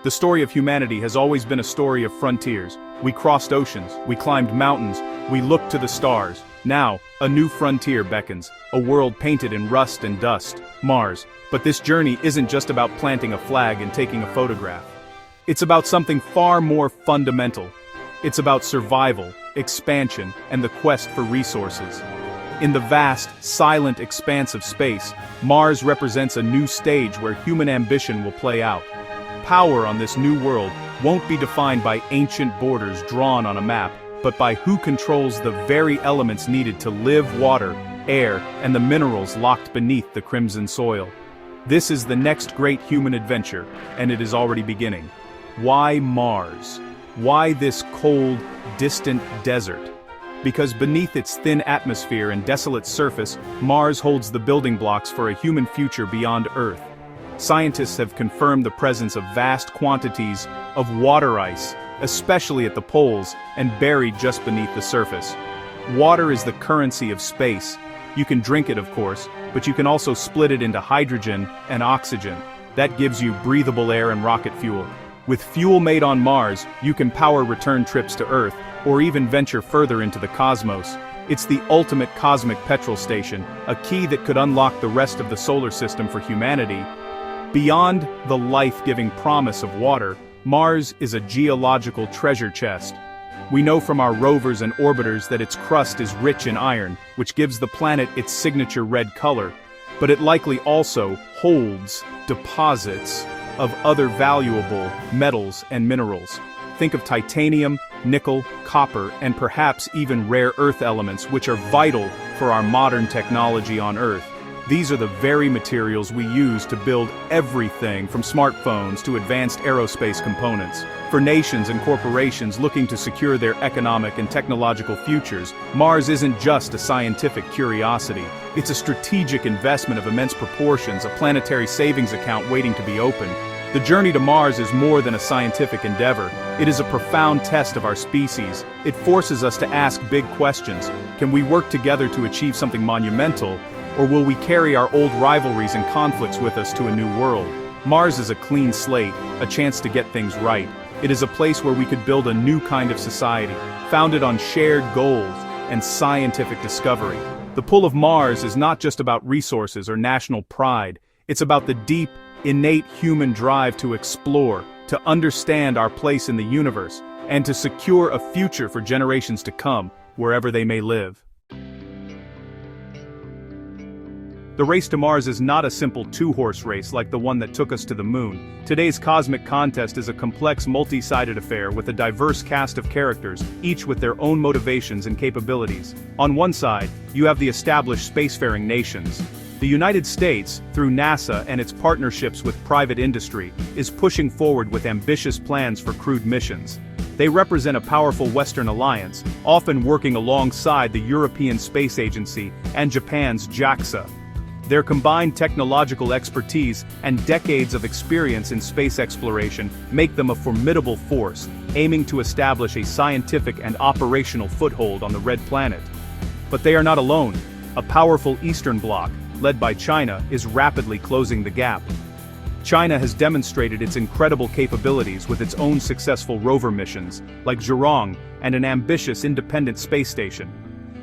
The story of humanity has always been a story of frontiers. We crossed oceans, we climbed mountains, we looked to the stars. Now, a new frontier beckons, a world painted in rust and dust, Mars. But this journey isn't just about planting a flag and taking a photograph. It's about something far more fundamental. It's about survival, expansion, and the quest for resources. In the vast, silent expanse of space, Mars represents a new stage where human ambition will play out. Power on this new world won't be defined by ancient borders drawn on a map, but by who controls the very elements needed to live: water, air, and the minerals locked beneath the crimson soil. This is the next great human adventure, and it is already beginning. Why Mars? Why this cold, distant desert? Because beneath its thin atmosphere and desolate surface, Mars holds the building blocks for a human future beyond Earth. Scientists have confirmed the presence of vast quantities of water ice, especially at the poles, and buried just beneath the surface. Water is the currency of space. You can drink it, of course, but you can also split it into hydrogen and oxygen. That gives you breathable air and rocket fuel. With fuel made on Mars, you can power return trips to Earth, or even venture further into the cosmos. It's the ultimate cosmic petrol station, a key that could unlock the rest of the solar system for humanity. Beyond the life-giving promise of water, Mars is a geological treasure chest. We know from our rovers and orbiters that its crust is rich in iron, which gives the planet its signature red color. But it likely also holds deposits of other valuable metals and minerals. Think of titanium, nickel, copper, and perhaps even rare earth elements which are vital for our modern technology on Earth. These are the very materials we use to build everything from smartphones to advanced aerospace components. For nations and corporations looking to secure their economic and technological futures, Mars isn't just a scientific curiosity. It's a strategic investment of immense proportions, a planetary savings account waiting to be opened. The journey to Mars is more than a scientific endeavor. It is a profound test of our species. It forces us to ask big questions. Can we work together to achieve something monumental? Or will we carry our old rivalries and conflicts with us to a new world? Mars is a clean slate, a chance to get things right. It is a place where we could build a new kind of society, founded on shared goals and scientific discovery. The pull of Mars is not just about resources or national pride. It's about the deep, innate human drive to explore, to understand our place in the universe, and to secure a future for generations to come, wherever they may live. The race to Mars is not a simple two-horse race like the one that took us to the moon. Today's cosmic contest is a complex, multi-sided affair with a diverse cast of characters, each with their own motivations and capabilities. On one side, you have the established spacefaring nations. The United States, through NASA and its partnerships with private industry, is pushing forward with ambitious plans for crewed missions. They represent a powerful Western alliance, often working alongside the European Space Agency and Japan's JAXA. Their combined technological expertise and decades of experience in space exploration make them a formidable force, aiming to establish a scientific and operational foothold on the Red Planet. But they are not alone. A powerful Eastern Bloc, led by China, is rapidly closing the gap. China has demonstrated its incredible capabilities with its own successful rover missions, like Zhurong, and an ambitious independent space station.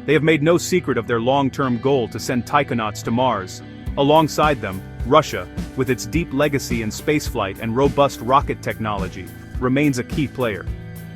They have made no secret of their long-term goal to send taikonauts to Mars. Alongside them, Russia, with its deep legacy in spaceflight and robust rocket technology, remains a key player.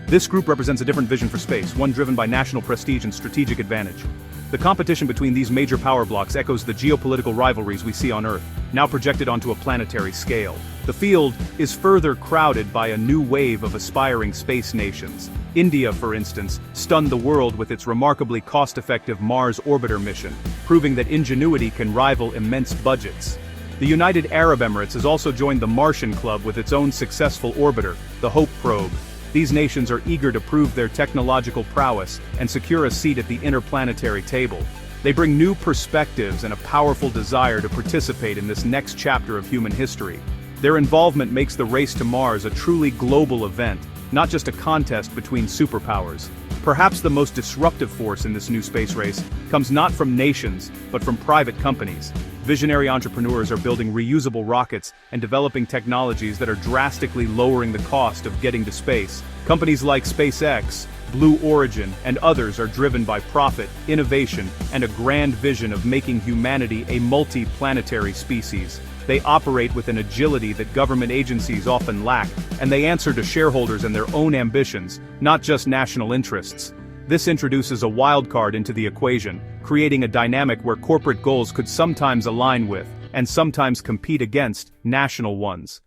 This group represents a different vision for space, one driven by national prestige and strategic advantage. The competition between these major power blocks echoes the geopolitical rivalries we see on Earth, now projected onto a planetary scale. The field is further crowded by a new wave of aspiring space nations. India, for instance, stunned the world with its remarkably cost-effective Mars orbiter mission, proving that ingenuity can rival immense budgets. The United Arab Emirates has also joined the Martian Club with its own successful orbiter, the Hope probe. These nations are eager to prove their technological prowess and secure a seat at the interplanetary table. They bring new perspectives and a powerful desire to participate in this next chapter of human history. Their involvement makes the race to Mars a truly global event, not just a contest between superpowers. Perhaps the most disruptive force in this new space race comes not from nations, but from private companies. Visionary entrepreneurs are building reusable rockets and developing technologies that are drastically lowering the cost of getting to space. Companies like SpaceX, Blue Origin, and others are driven by profit, innovation, and a grand vision of making humanity a multi-planetary species. They operate with an agility that government agencies often lack, and they answer to shareholders and their own ambitions, not just national interests. This introduces a wild card into the equation, creating a dynamic where corporate goals could sometimes align with, and sometimes compete against, national ones.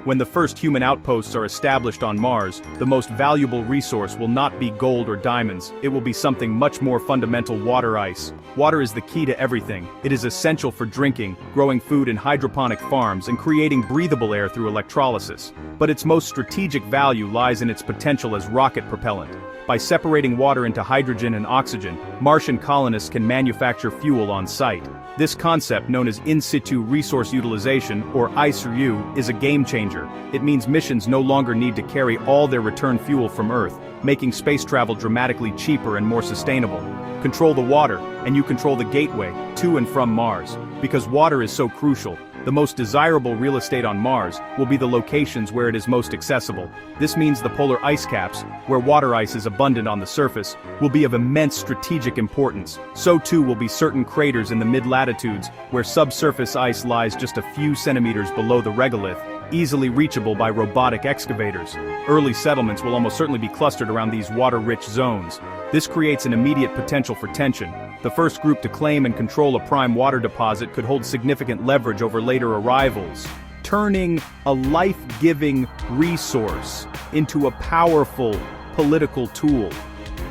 When the first human outposts are established on Mars, the most valuable resource will not be gold or diamonds, it will be something much more fundamental: water ice. Water is the key to everything. It is essential for drinking, growing food in hydroponic farms, and creating breathable air through electrolysis. But its most strategic value lies in its potential as rocket propellant. By separating water into hydrogen and oxygen, Martian colonists can manufacture fuel on site. This concept, known as in situ resource utilization, or ISRU, is a game changer. It means missions no longer need to carry all their return fuel from Earth, making space travel dramatically cheaper and more sustainable. Control the water, and you control the gateway to and from Mars. Because water is so crucial, the most desirable real estate on Mars will be the locations where it is most accessible. This means the polar ice caps, where water ice is abundant on the surface, will be of immense strategic importance. So too will be certain craters in the mid-latitudes, where subsurface ice lies just a few centimeters below the regolith, easily reachable by robotic excavators. Early settlements will almost certainly be clustered around these water-rich zones. This creates an immediate potential for tension. The first group to claim and control a prime water deposit could hold significant leverage over later arrivals, turning a life-giving resource into a powerful political tool.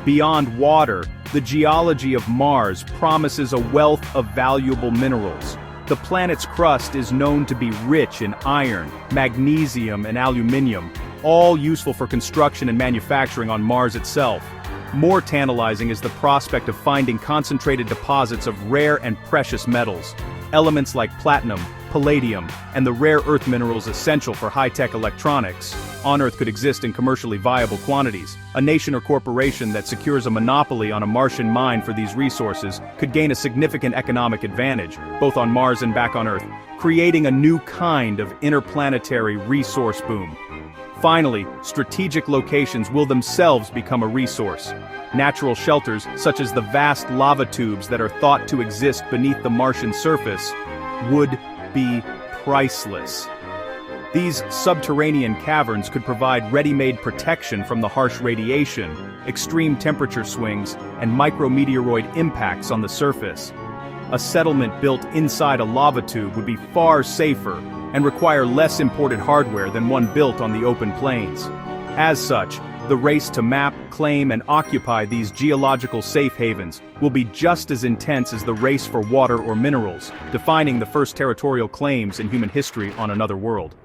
Beyond water, the geology of Mars promises a wealth of valuable minerals. The planet's crust is known to be rich in iron, magnesium, and aluminium, all useful for construction and manufacturing on Mars itself. More tantalizing is the prospect of finding concentrated deposits of rare and precious metals. Elements like platinum, palladium, and the rare earth minerals essential for high-tech electronics on Earth could exist in commercially viable quantities. A nation or corporation that secures a monopoly on a Martian mine for these resources could gain a significant economic advantage, both on Mars and back on Earth, creating a new kind of interplanetary resource boom. Finally, strategic locations will themselves become a resource. Natural shelters, such as the vast lava tubes that are thought to exist beneath the Martian surface, would be priceless. These subterranean caverns could provide ready-made protection from the harsh radiation, extreme temperature swings, and micrometeoroid impacts on the surface. A settlement built inside a lava tube would be far safer and require less imported hardware than one built on the open plains. As such, the race to map, claim, and occupy these geological safe havens will be just as intense as the race for water or minerals, defining the first territorial claims in human history on another world.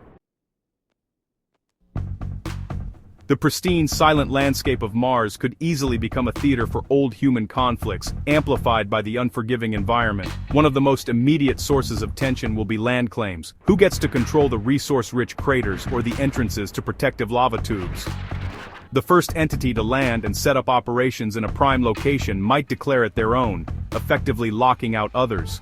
The pristine, silent landscape of Mars could easily become a theater for old human conflicts, amplified by the unforgiving environment. One of the most immediate sources of tension will be land claims. Who gets to control the resource-rich craters or the entrances to protective lava tubes? The first entity to land and set up operations in a prime location might declare it their own, effectively locking out others.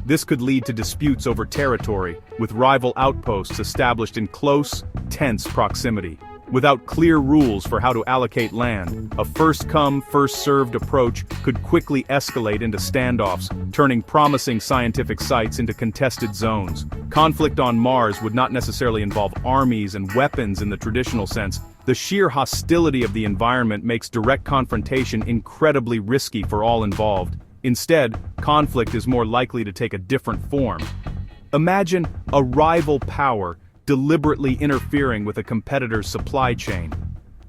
This could lead to disputes over territory, with rival outposts established in close, tense proximity. Without clear rules for how to allocate land, a first-come, first-served approach could quickly escalate into standoffs, turning promising scientific sites into contested zones. Conflict on Mars would not necessarily involve armies and weapons in the traditional sense. The sheer hostility of the environment makes direct confrontation incredibly risky for all involved. Instead, conflict is more likely to take a different form. Imagine a rival power deliberately interfering with a competitor's supply chain.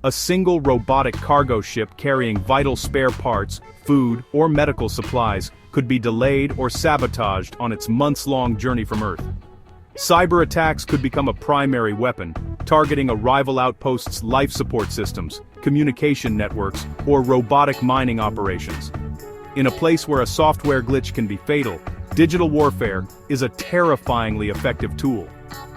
A single robotic cargo ship carrying vital spare parts, food, or medical supplies could be delayed or sabotaged on its months-long journey from Earth. Cyber attacks could become a primary weapon, targeting a rival outpost's life support systems, communication networks, or robotic mining operations. In a place where a software glitch can be fatal, digital warfare is a terrifyingly effective tool.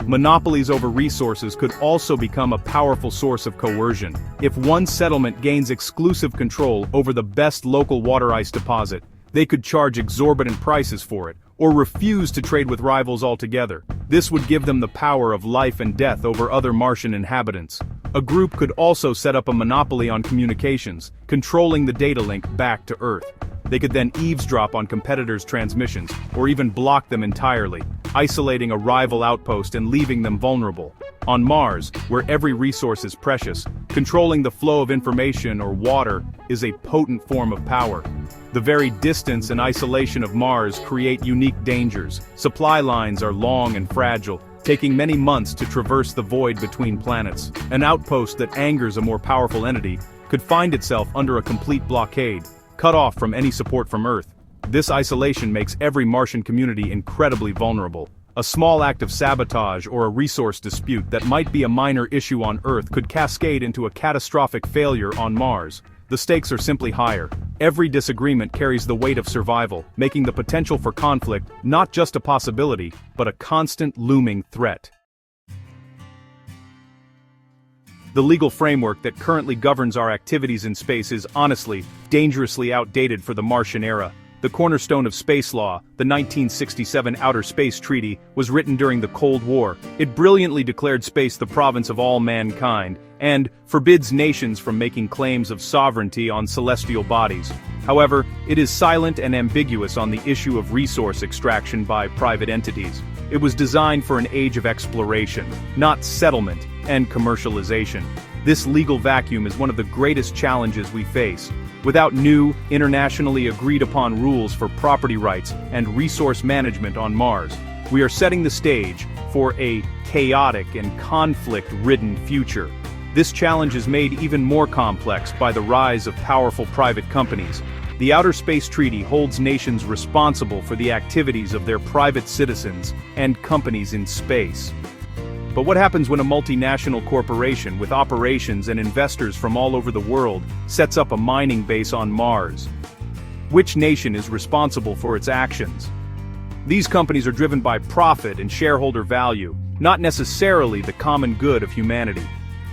Monopolies over resources could also become a powerful source of coercion. If one settlement gains exclusive control over the best local water ice deposit, they could charge exorbitant prices for it, or refuse to trade with rivals altogether. This would give them the power of life and death over other Martian inhabitants. A group could also set up a monopoly on communications, controlling the data link back to Earth. They could then eavesdrop on competitors' transmissions, or even block them entirely, isolating a rival outpost and leaving them vulnerable. On Mars, where every resource is precious, controlling the flow of information or water is a potent form of power. The very distance and isolation of Mars create unique dangers. Supply lines are long and fragile, taking many months to traverse the void between planets. An outpost that angers a more powerful entity could find itself under a complete blockade, cut off from any support from Earth. This isolation makes every Martian community incredibly vulnerable. A small act of sabotage or a resource dispute that might be a minor issue on Earth could cascade into a catastrophic failure on Mars. The stakes are simply higher. Every disagreement carries the weight of survival, making the potential for conflict not just a possibility, but a constant looming threat. The legal framework that currently governs our activities in space is honestly, dangerously outdated for the Martian era. The cornerstone of space law, the 1967 Outer Space Treaty, was written during the Cold War. It brilliantly declared space the province of all mankind, and forbids nations from making claims of sovereignty on celestial bodies. However, it is silent and ambiguous on the issue of resource extraction by private entities. It was designed for an age of exploration, not settlement and commercialization. This legal vacuum is one of the greatest challenges we face. Without new, internationally agreed-upon rules for property rights and resource management on Mars, we are setting the stage for a chaotic and conflict-ridden future. This challenge is made even more complex by the rise of powerful private companies. The Outer Space Treaty holds nations responsible for the activities of their private citizens and companies in space. But what happens when a multinational corporation with operations and investors from all over the world sets up a mining base on Mars? Which nation is responsible for its actions? These companies are driven by profit and shareholder value, not necessarily the common good of humanity.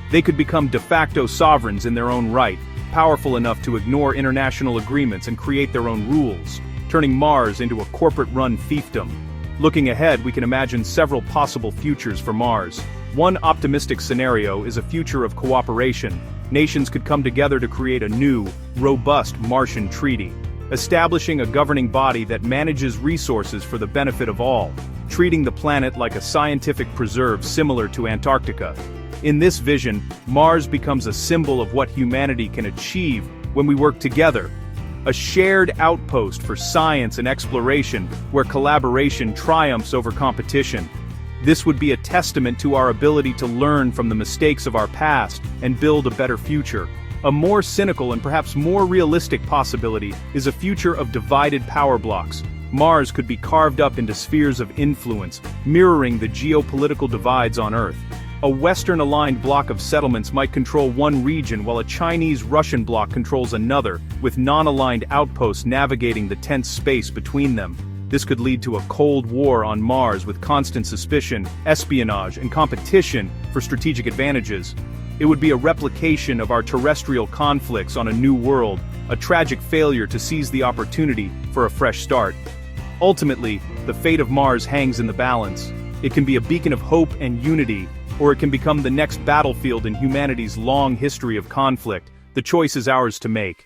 They could become de facto sovereigns in their own right, powerful enough to ignore international agreements and create their own rules, turning Mars into a corporate-run fiefdom. Looking ahead, we can imagine several possible futures for Mars. One optimistic scenario is a future of cooperation. Nations could come together to create a new, robust Martian treaty, establishing a governing body that manages resources for the benefit of all, treating the planet like a scientific preserve similar to Antarctica. In this vision, Mars becomes a symbol of what humanity can achieve when we work together. A shared outpost for science and exploration where collaboration triumphs over competition. This would be a testament to our ability to learn from the mistakes of our past and build a better future. A more cynical and perhaps more realistic possibility is a future of divided power blocks. Mars could be carved up into spheres of influence, mirroring the geopolitical divides on Earth. A Western-aligned bloc of settlements might control one region while a Chinese-Russian bloc controls another, with non-aligned outposts navigating the tense space between them. This could lead to a Cold War on Mars with constant suspicion, espionage, and competition for strategic advantages. It would be a replication of our terrestrial conflicts on a new world, a tragic failure to seize the opportunity for a fresh start. Ultimately, the fate of Mars hangs in the balance. It can be a beacon of hope and unity, or it can become the next battlefield in humanity's long history of conflict. The choice is ours to make.